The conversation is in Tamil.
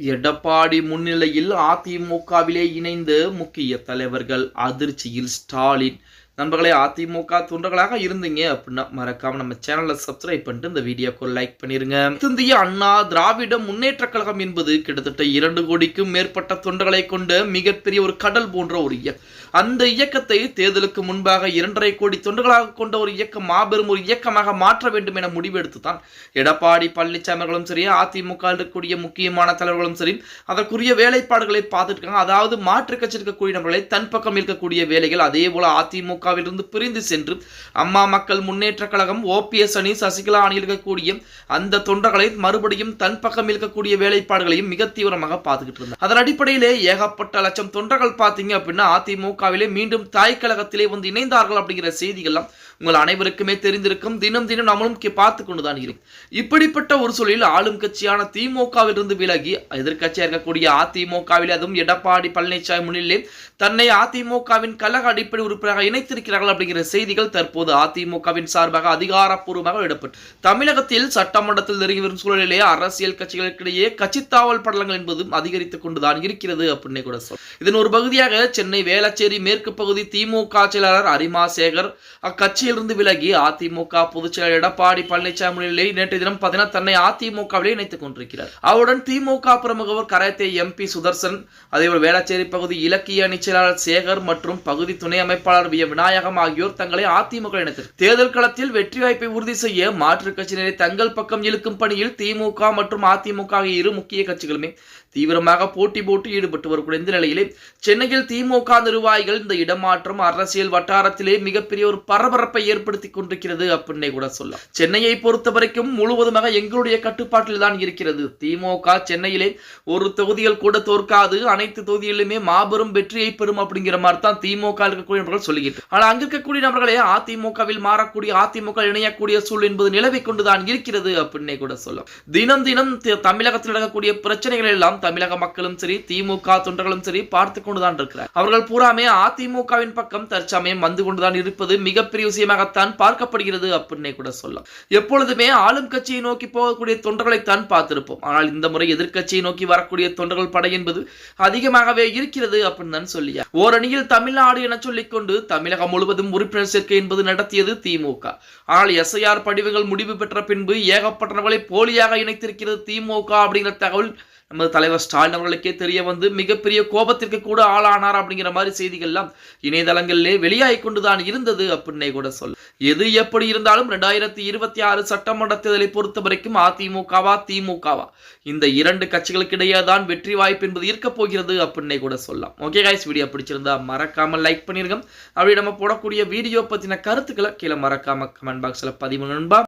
எடப்பாடி முன்னிலையில் அதிமுகவிலே இணைந்து முக்கிய தலைவர்கள் அதிர்ச்சியில் ஸ்டாலின். நண்பர்களே, அதிமுக தொண்டர்களாக இருந்தீங்க அப்படின்னா மறக்காம நம்ம சேனலை சப்ஸ்கிரைப் பண்ணிட்டு இந்த வீடியோக்கு லைக் பண்ணிருங்க. இந்திய அண்ணா திராவிட முன்னேற்ற கழகம் என்பது கிட்டத்தட்ட 2 கோடிக்கும் மேற்பட்ட தொண்டர்களை கொண்ட மிகப்பெரிய ஒரு கடல் போன்ற ஒரு இயக்கம். அந்த இயக்கத்தை தேர்தலுக்கு முன்பாக 2.5 கோடி தொண்டர்களாக கொண்ட ஒரு இயக்கம் மாபெரும் ஒரு இயக்கமாக மாற்ற வேண்டும் என முடிவெடுத்து தான் எடப்பாடி பழனிசாமி அவர்களும் சரி, அதிமுக இருக்கக்கூடிய முக்கியமான தலைவர்களும் சரி அதற்குரிய வேலைப்பாடுகளை பார்த்துட்டு இருக்காங்க. அதாவது மாற்று கட்சி இருக்கக்கூடிய நபர்களை தன் பக்கம் இருக்கக்கூடிய வேலைகள், அதே போல அதிமுக இருந்து பிரிந்து சென்று அம்மா மக்கள் முன்னேற்ற கழகம் ஓபிஎஸ் அணி சசிகலா அணி இருக்கக்கூடிய அந்த தொண்டர்களை மறுபடியும் தன் பக்கம் இருக்கக்கூடிய வேலைப்பாடுகளையும் மிக தீவிரமாக பார்த்துக்கிட்டு இருந்தார். அதன் அடிப்படையிலே ஏகப்பட்ட லட்சம் தொண்டர்கள் பார்த்தீங்க அப்படின்னா அதிமுகவிலே மீண்டும் தாய் கழகத்திலே வந்து இணைந்தார்கள் அப்படிங்கிற செய்திகள்லாம் உங்கள் அனைவருக்குமே தெரிந்திருக்கும். தினம் தினம் நம்மளும் பார்த்து கொண்டுதான் இருக்கும். இப்படிப்பட்ட ஒரு சூழலில் ஆளும் கட்சியான திமுகவில் இருந்து விலகி எதிர்கட்சியாக இருக்கக்கூடிய அதிமுகவில், அதுவும் எடப்பாடி பழனிசாமி முன்னிலே தன்னை அதிமுகவின் கழக அடிப்படை உறுப்பினராக இணைத்திருக்கிறார்கள் அப்படிங்கிற செய்திகள் தற்போது அதிமுகவின் சார்பாக அதிகாரப்பூர்வமாக விடப்பட்டு தமிழகத்தில் சட்டமன்றத்தில் நெருங்கி வரும் சூழலிலே அரசியல் கட்சிகளுக்கிடையே கட்சித்தாவல் படலங்கள் என்பதும் அதிகரித்துக் கொண்டுதான் இருக்கிறது அப்படின்னு கூட சொல்ல. இதன் ஒரு பகுதியாக சென்னை வேளச்சேரி மேற்கு பகுதி திமுக செயலாளர் அரிமா சேகர் அக்கட்சியிலிருந்து விலகி அதிமுக பொதுச் செயலாளர் எடப்பாடி பழனிசாமி முன்னிலை நேற்றைய தினம் பார்த்தீங்கன்னா தன்னை அதிமுகவிலே இணைத்துக் கொண்டிருக்கிறார். அவருடன் திமுக பிரமுகர் கராத்தே எம்பி சுதர்சன், அதேபோல் வேளச்சேரி பகுதி இலக்கிய அணி செயலாளர் சேகர் மற்றும் பகுதி துணை அமைப்பாளர் விநாயகம் ஆகியோர் தங்களை அதிமுக இணைத்தனர். தேர்தல் களத்தில் வெற்றி வாய்ப்பை உறுதி செய்ய மாற்றுக் கட்சியினரை தங்கள் பக்கம் இழுக்கும் பணியில் திமுக மற்றும் அதிமுக ஆகிய இரு முக்கிய கட்சிகளுமே தீவிரமாக போட்டி போட்டு ஈடுபட்டு வரக்கூடிய இந்த நிலையிலே சென்னையில் திமுக நிர்வாகிகள் இந்த இடமாற்றம் அரசியல் வட்டாரத்திலே மிகப்பெரிய ஒரு பரபரப்பை ஏற்படுத்தி கொண்டிருக்கிறது அப்படின்னே கூட சொல்லலாம். சென்னையை பொறுத்த வரைக்கும் முழுவதுமாக எங்களுடைய கட்டுப்பாட்டில் தான் இருக்கிறது. திமுக சென்னையிலே ஒரு தொகுதிகள் கூட தோற்காது, அனைத்து தொகுதிகளிலுமே மாபெரும் வெற்றியை பெறும் அப்படிங்கிற மாதிரி தான் திமுக இருக்கக்கூடிய நபர்கள் சொல்லிக்கிட்டு. ஆனால் அங்க இருக்கக்கூடிய நபர்களே அதிமுகவில் மாறக்கூடிய, அதிமுக இணையக்கூடிய சூழல் என்பது நிலவை கொண்டுதான் இருக்கிறது அப்படின்னே கூட சொல்லலாம். தினம் தினம் தமிழகத்தில் நடக்கக்கூடிய பிரச்சனைகள் எல்லாம் தமிழக மக்களும் சரி, திமுக தொண்டர்களும் சரி பார்த்து கொண்டுதான் இருக்கிறார். அவர்கள் பூராமே அதிமுகவின் பக்கம் தற்சமயம் வந்து கொண்டுதான் இருப்பது மிகப்பெரிய விஷயமாகத்தான் பார்க்கப்படுகிறது அப்படின்னே கூட சொல்லலாம். எப்பொழுதுமே ஆளும் கட்சியை நோக்கி போகக்கூடிய தொண்டர்களைத்தான் பார்த்திருப்போம். ஆனால் இந்த முறை எதிர்கட்சியை நோக்கி வரக்கூடிய தொண்டர்கள் படை என்பது அதிகமாகவே இருக்கிறது அப்படின்னு தான் சொல்லியா. ஓரணியில் தமிழ்நாடு என சொல்லிக்கொண்டு தமிழகம் முழுவதும் உறுப்பினர் சேர்க்கை என்பது நடத்தியது திமுக. ஆனால் எஸ்ஐஆர் படிவங்கள் முடிவு பெற்ற பின்பு ஏகப்பட்டவர்களை போலியாக இணைத்திருக்கிறது திமுக அப்படிங்கிற தகவல் நமது தலைவர் ஸ்டாலின் அவர்களுக்கே தெரிய வந்து மிகப்பெரிய கோபத்திற்கு கூட ஆளானார் அப்படிங்கிற மாதிரி செய்திகள்லாம் இணையதளங்களிலே வெளியாகி கொண்டுதான் இருந்தது அப்படின்னே கூட சொல்ல. எது எப்படி இருந்தாலும் 2026 சட்டமன்ற தேர்தலை பொறுத்த வரைக்கும் அதிமுகவா திமுகவா இந்த 2 கட்சிகளுக்கு இடையே தான் வெற்றி வாய்ப்பு என்பது இருக்க போகிறது அப்படின்னே கூட சொல்லலாம். ஓகே கைஸ், வீடியோ பிடிச்சிருந்தா மறக்காம லைக் பண்ணிருங்க. அப்படி நம்ம போடக்கூடிய வீடியோ பத்தின கருத்துக்களை கீழே மறக்காம கமெண்ட் பாக்ஸ்ல பதிவு நண்பா.